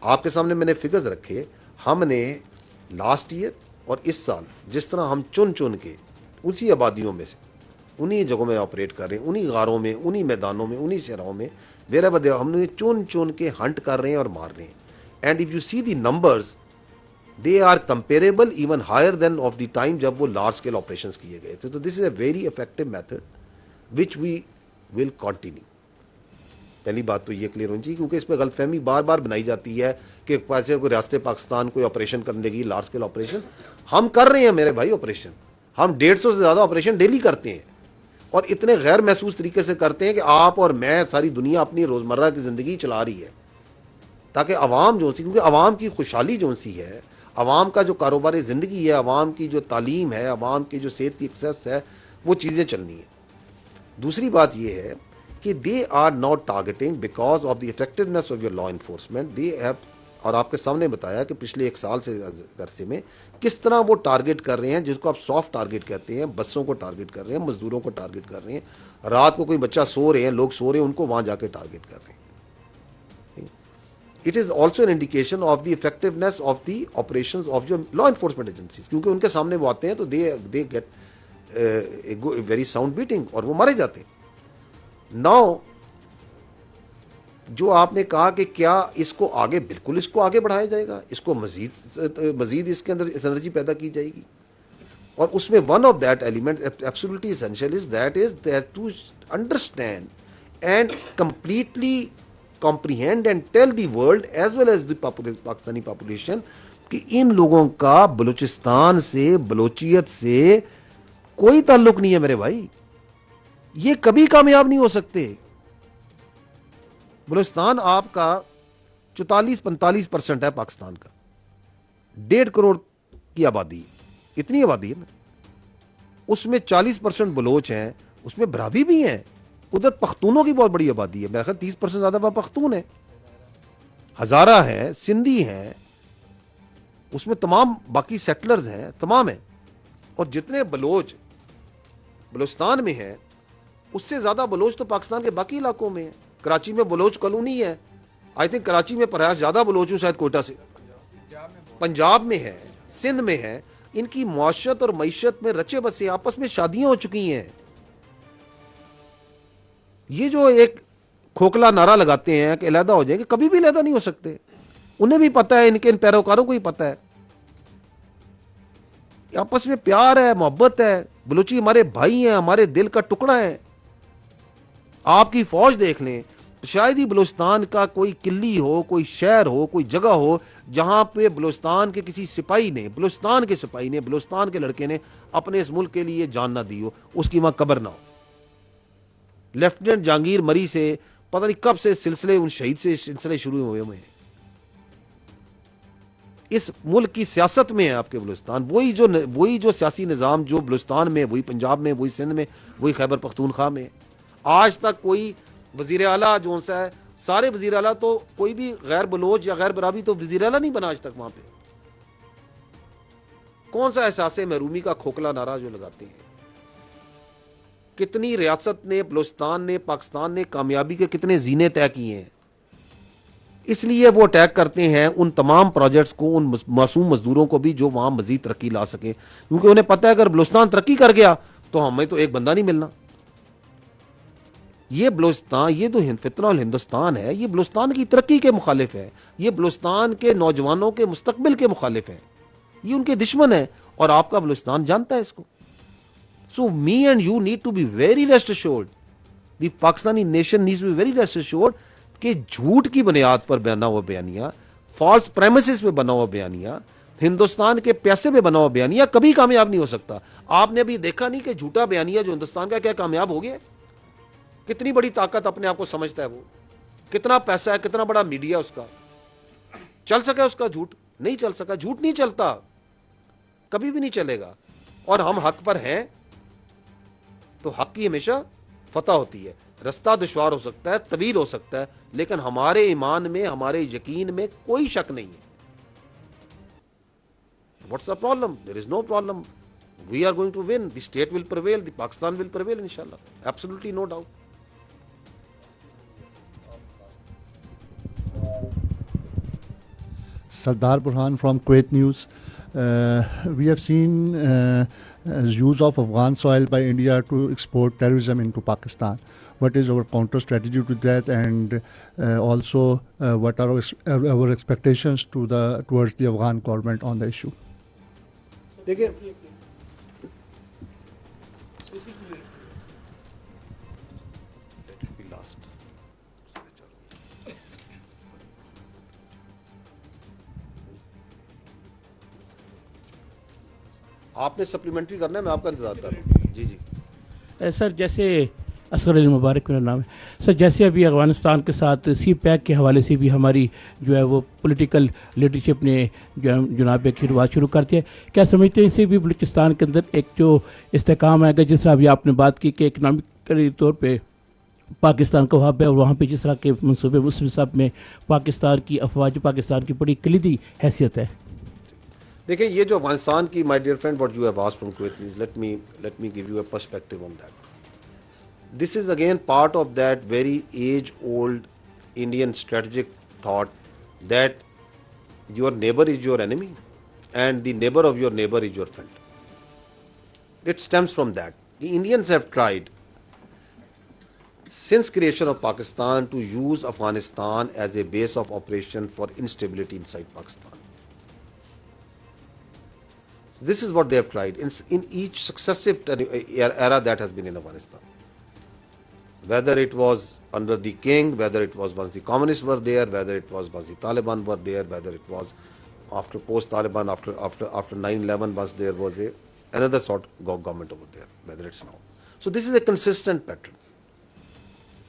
آپ کے سامنے میں نے فگرز رکھے. ہم نے لاسٹ ایئر اور اس سال جس طرح ہم چن چن کے اسی آبادیوں میں سے انہی جگہوں میں آپریٹ کر رہے ہیں, انہی غاروں میں, انہی میدانوں میں, انہی شہروں میں, ویرا بدیا ہم نے چن چن کے ہنٹ کر رہے ہیں اور مار رہے ہیں. And if you see the numbers they are comparable even higher than of the time جب وہ لارج اسکیل آپریشنس کیے گئے تھے. تو this is a very effective method which we will continue. پہلی بات تو یہ کلیئر ہونی چاہیے, کیونکہ اس پہ غلط فہمی بار بار بنائی جاتی ہے کہ پیسے کوئی ریاست پاکستان کوئی آپریشن کرنے کی لارج اسکیل آپریشن. ہم کر رہے ہیں میرے بھائی آپریشن, ہم 150 سے زیادہ آپریشن ڈیلی کرتے ہیں, اور اتنے غیر محسوس طریقے سے کرتے ہیں کہ آپ اور میں, ساری دنیا اپنی روزمرہ کی زندگی چلا رہی ہے, تاکہ عوام جو سی, کیونکہ عوام کی خوشحالی جو سی ہے, عوام کا جو کاروبار زندگی ہے, عوام کی جو تعلیم ہے, عوام کی جو صحت کی ایکسیس ہے, وہ چیزیں چلنی ہیں. دوسری بات یہ ہے کہ they are not targeting because of the effectiveness of your law enforcement. They have, اور آپ کے سامنے بتایا کہ پچھلے 1 سال سے عرصے میں کس طرح وہ ٹارگیٹ کر رہے ہیں, جس کو آپ سافٹ ٹارگیٹ کہتے ہیں. بسوں کو ٹارگیٹ کر رہے ہیں, مزدوروں کو ٹارگیٹ کر رہے ہیں, رات کو کوئی بچہ سو رہے ہیں, لوگ سو رہے ہیں, ان کو وہاں جا کے ٹارگیٹ کر رہے ہیں. It is also an indication of the effectiveness of the operations of your law enforcement agencies, کیونکہ ان کے سامنے وہ آتے ہیں تو they get a very sound beating اور وہ مارے جاتے ہیں. Now جو آپ نے کہا کہ کیا اس کو آگے, بالکل اس کو آگے بڑھایا جائے گا, اس کو مزید اس کے اندر انرجی پیدا کی جائے گی, اور اس میں one of that element absolutely essential is that to understand and completely comprehend and tell the world as well as the Pakistani population کہ ان لوگوں کا بلوچستان سے, بلوچیت سے کوئی تعلق نہیں ہے میرے بھائی. یہ کبھی کامیاب نہیں ہو سکتے. بلوچستان آپ کا 44-45% ہے پاکستان کا, 1.5 کروڑ کی آبادی, اتنی آبادی ہے نا, اس میں 40% بلوچ ہیں, اس میں براوی بھی ہیں, ادھر پختونوں کی بہت بڑی آبادی ہے, میرا خیال 30% زیادہ وہاں پختون ہیں, ہزارہ ہیں, سندھی ہیں, اس میں تمام باقی سیٹلرز ہیں, تمام ہیں. اور جتنے بلوچ بلوچستان میں ہیں اس سے زیادہ بلوچ تو پاکستان کے باقی علاقوں میں ہیں. کراچی میں بلوچ کالونی ہے, آئی تھنک کراچی میں پرہیز زیادہ بلوچ ہوں شاید کوئٹہ سے, پنجاب میں ہے, سندھ میں ہے. ان کی معاشرت اور معیشت میں رچے بسے, آپس میں شادیاں ہو چکی ہیں. یہ جو ایک کھوکھلا نعرہ لگاتے ہیں کہ علیحدہ ہو جائیں گے, کبھی بھی علیحدہ نہیں ہو سکتے. انہیں بھی پتہ ہے, ان پیروکاروں کو ہی پتہ ہے, آپس میں پیار ہے, محبت ہے. بلوچی ہمارے بھائی ہیں, ہمارے دل کا ٹکڑا ہے. آپ کی فوج دیکھ لیں, شاید ہی بلوچستان کا کوئی قلی ہو, کوئی شہر ہو, کوئی جگہ ہو جہاں پہ بلوچستان کے کسی سپاہی نے, بلوچستان کے سپاہی نے, بلوچستان کے لڑکے نے اپنے اس ملک کے لیے جان نہ دی ہو, اس کی وہاں قبر نہ ہو. لیفٹیننٹ جہانگیر مری سے پتہ نہیں کب سے سلسلے, ان شہید سے سلسلے شروع ہوئے ہیں. اس ملک کی سیاست میں ہے آپ کے بلوچستان, وہی جو سیاسی نظام جو بلوچستان میں, وہی پنجاب میں, وہی سندھ میں, وہی خیبر پختونخوا میں. آج تک کوئی وزیر اعلیٰ جو سا ہے, سارے وزیر اعلیٰ تو کوئی بھی غیر بلوچ یا غیر براوی تو وزیر اعلیٰ نہیں بنا آج تک وہاں پہ. کون سا احساس محرومی کا کھوکھلا نعرہ جو لگاتے ہیں. کتنی ریاست نے, بلوچستان نے, پاکستان نے کامیابی کے کتنے زینے طے کیے ہیں. اس لیے وہ اٹیک کرتے ہیں ان تمام پروجیکٹس کو, ان معصوم مزدوروں کو بھی جو وہاں مزید ترقی لا سکیں, کیونکہ انہیں پتہ ہے اگر بلوچستان ترقی کر گیا تو ہمیں تو ایک بندہ نہیں ملنا. یہ بلوچستان, یہ جو فطرہ الہندوستان ہے, یہ بلوچستان کی ترقی کے مخالف ہے, یہ بلوچستان کے نوجوانوں کے مستقبل کے مخالف ہے, یہ ان کے دشمن ہے, اور آپ کا بلوچستان جانتا ہے اس کو. So me and you need to be very rest assured, the Pakistani nation needs to be very rest assured کہ جھوٹ کی بنیاد پر بنا ہوا بیانیہ, فالس پریمسز پہ بنا ہوا بیانیہ, ہندوستان کے پیسے پہ بنا ہوا بیانیہ کبھی کامیاب نہیں ہو سکتا. آپ نے ابھی دیکھا نہیں کہ جھوٹا بیانیہ جو ہندوستان کا کیا کامیاب ہو گیا. کتنی بڑی طاقت اپنے آپ کو سمجھتا ہے وہ, کتنا پیسہ ہے, کتنا بڑا میڈیا اس کا. چل سکا اس کا جھوٹ؟ نہیں چل سکا. جھوٹ نہیں چلتا, کبھی بھی نہیں چلے گا. اور ہم حق پر ہیں تو حق کی ہمیشہ فتح ہوتی ہے. رستہ دشوار ہو سکتا ہے, طویل ہو سکتا ہے, لیکن ہمارے ایمان میں, ہمارے یقین میں کوئی شک نہیں ہے. What's the problem? There is no problem. We are going to win. The state will prevail. The Pakistan will prevail, inshallah. Absolutely no doubt. Sardar Burhan from Kuwait News. We have seen use of Afghan soil by India to export terrorism into Pakistan. What is our counter strategy to that, and also what are our expectations towards the Afghan government on the issue? دیکھیں آپ نے supplementary کرنا ہے, میں آپ کا انتظار کر رہا ہوں. جی جی سر جیسے اصغر علی مبارک میرا نام ہے سر, جیسے ابھی افغانستان کے ساتھ سی پیک کے حوالے سے بھی ہماری جو ہے وہ پولیٹیکل لیڈرشپ نے جو ہے جناب ایک شروعات شروع کر دیا, کیا سمجھتے ہیں اس سے بھی بلوچستان کے اندر ایک جو استحکام آئے گا؟ جس طرح ابھی آپ نے بات کی کہ اکنامکلی طور پہ پاکستان کا ہب ہے, اور وہاں پہ جس طرح کے منصوبے اس سب میں پاکستان کی افواج پاکستان کی بڑی کلیدی حیثیت ہے. دیکھیں یہ جو افغانستان کی, my dear friend what you have asked from Kuwait news, let me give you a perspective on that. This is again part of that very age-old Indian strategic thought that your neighbor is your enemy and the neighbor of your neighbor is your friend. It stems from that. The Indians have tried since creation of Pakistan to use Afghanistan as a base of operation for instability inside Pakistan. So this is what they have tried in each successive era that has been in Afghanistan. Whether it was under the king, whether it was once the communists were there, whether it was once the Taliban were there, whether it was after post-Taliban, after 9/11, once there was another sort of government over there, whether it's now. So this is a consistent pattern,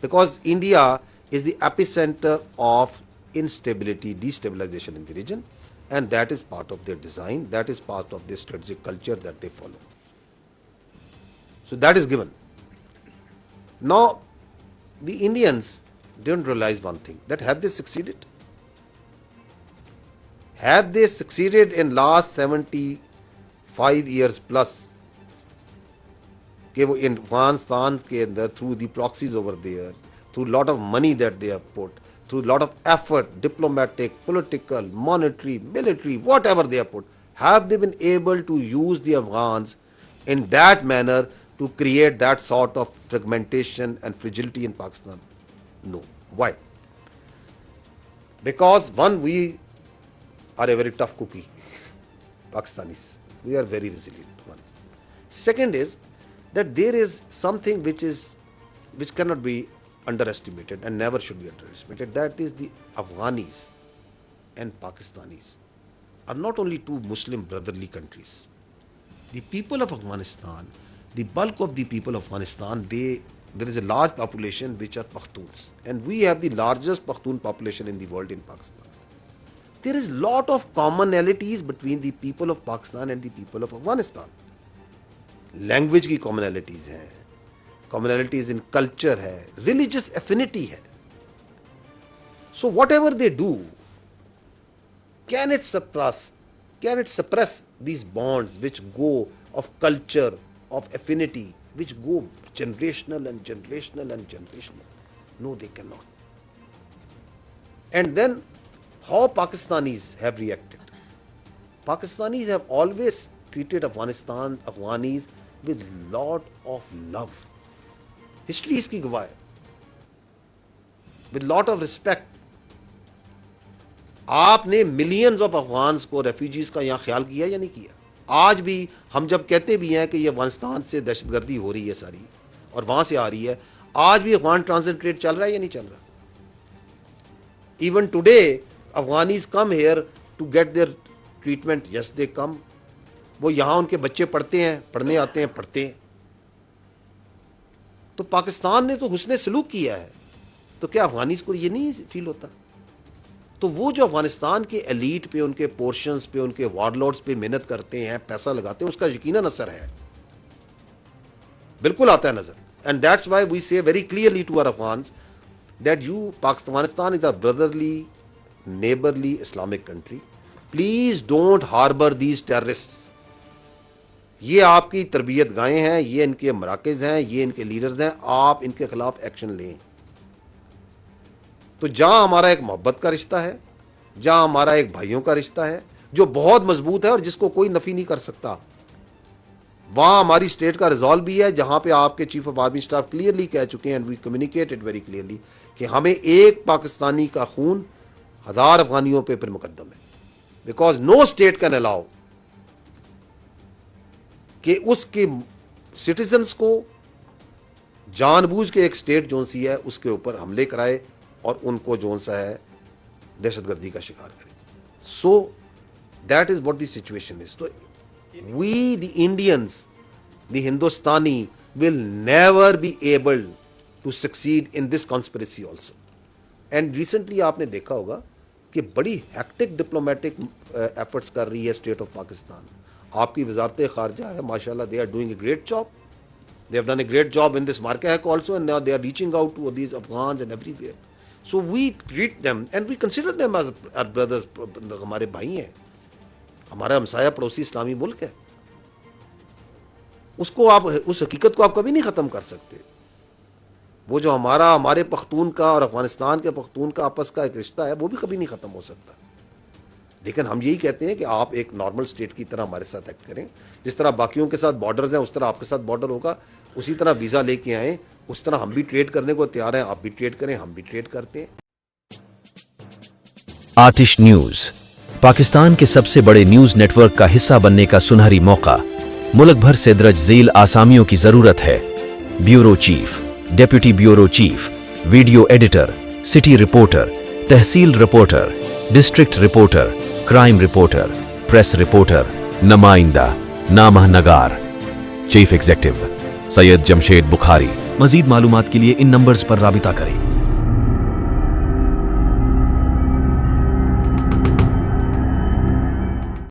because India is the epicenter of instability, destabilization in the region, and that is part of their design, that is part of their strategic culture that they follow. So that is given. Now, the Indians don't realize one thing, that have they succeeded? Have they succeeded in last 75 years plus کہ وہ افغانستان کے اندر through the proxies over there, through lot of money that they have put, through lot of effort, diplomatic, political, monetary, military, whatever they have put, have they been able to use the Afghans in that manner to create that sort of fragmentation and fragility in Pakistan? No. Why? Because one, we are a very tough cookie, Pakistanis. We are very resilient. One. Second is that there is something which cannot be underestimated and never should be underestimated. That is the Afghanis and Pakistanis are not only two Muslim brotherly countries. The people of Afghanistan, the bulk of the people of Afghanistan, there is a large population which are Pashtuns, and we have the largest Pashtun population in the world in Pakistan. There is lot of commonalities between the people of Pakistan and the people of Afghanistan. Language کی commonalities ہیں, commonalities in culture ہے, religious affinity ہے. So whatever they do, can it suppress these bonds which go of culture, of affinity, which go generational and generational and generational? No, they cannot. And then how Pakistanis have reacted? Pakistanis have always treated Afghanis with lot of love. History اس کی گواہ ہے. With lot of respect. آپ نے millions of Afghans کو refugees کا یہاں خیال کیا یا نہیں کیا؟ آج بھی ہم جب کہتے بھی ہیں کہ یہ افغانستان سے دہشت گردی ہو رہی ہے ساری اور وہاں سے آ رہی ہے, آج بھی افغان ٹرانزٹ ریٹ چل رہا ہے یا نہیں چل رہا؟ Even today Afghanis come here to get their treatment. Yes they come. وہ یہاں ان کے بچے پڑھتے ہیں, پڑھنے آتے ہیں, پڑھتے ہیں. تو پاکستان نے تو حسن سلوک کیا ہے, تو کیا افغانیز کو یہ نہیں فیل ہوتا؟ تو وہ جو افغانستان کے ایلیٹ پہ, ان کے پورشنز پہ, ان کے وار لارڈز پہ محنت کرتے ہیں, پیسہ لگاتے ہیں, اس کا یقیناً اثر ہے, بالکل آتا ہے نظر. And that's why we say very clearly to our Afghans that Pakistan is a brotherly, neighborly Islamic country. Please don't harbor these terrorists. یہ آپ کی تربیت گاہیں ہیں, یہ ان کے مراکز ہیں, یہ ان کے لیڈرز ہیں, آپ ان کے خلاف ایکشن لیں. تو جہاں ہمارا ایک محبت کا رشتہ ہے, جہاں ہمارا ایک بھائیوں کا رشتہ ہے جو بہت مضبوط ہے اور جس کو کوئی نفی نہیں کر سکتا. وہاں ہماری اسٹیٹ کا ریزالو بھی ہے, جہاں پہ آپ کے chief of army staff clearly کہہ چکے ہیں, and we communicated very clearly, کہ ہمیں ایک پاکستانی کا خون 1000 افغانیوں پہ پھر مقدم ہے. Because no state can allow کہ اس کے سٹیزنس کو جان بوجھ کے ایک اسٹیٹ جون سی ہے اس کے اوپر حملے کرائے اور ان کو جون سا ہے دہشت گردی کا شکار کرے. So that is what the situation is. تو we the Indians, the Hindustani will never be able to succeed in this conspiracy also. And recently آپ نے دیکھا ہوگا کہ بڑی ہیکٹک ڈپلومیٹک ایفرٹس کر رہی ہے اسٹیٹ آف پاکستان. آپ کی وزارت خارجہ ہے ماشاءاللہ, they are doing a great job. They have done a great job in this Marquette also, and now they are reaching out to these Afghans and everywhere. So we treat them and we consider them as our brothers. ہمارے بھائی ہیں, ہمارا ہمسایہ پڑوسی اسلامی ملک ہے. اس کو آپ, اس حقیقت کو آپ کبھی نہیں ختم کر سکتے. وہ جو ہمارے پختون کا اور افغانستان کے پختون کا آپس کا ایک رشتہ ہے وہ بھی کبھی نہیں ختم ہو سکتا. لیکن ہم یہی کہتے ہیں کہ آپ ایک نارمل اسٹیٹ کی طرح ہمارے ساتھ ایکٹ کریں. جس طرح باقیوں کے ساتھ بارڈرز ہیں اس طرح آپ کے ساتھ بارڈر ہوگا, اسی طرح ویزا لے کے آئیں, اس طرح ہم بھی ٹریڈ کرنے کو تیار ہیں. آپ بھی ٹریڈ کریں, ہم بھی ٹریڈ کرتے ہیں. آتش نیوز پاکستان کے سب سے بڑے نیوز نیٹ ورک کا حصہ بننے کا سنہری موقع. ملک بھر سے درج ذیل آسامیوں کی ضرورت ہے. Bureau chief, deputy bureau chief, video editor, city reporter, tehsil reporter, district reporter, crime reporter, press reporter, نمائندہ, نامہ نگار. Chief executive Syed Jamshed Bukhari. مزید معلومات کے لیے ان نمبرز پر رابطہ کریں.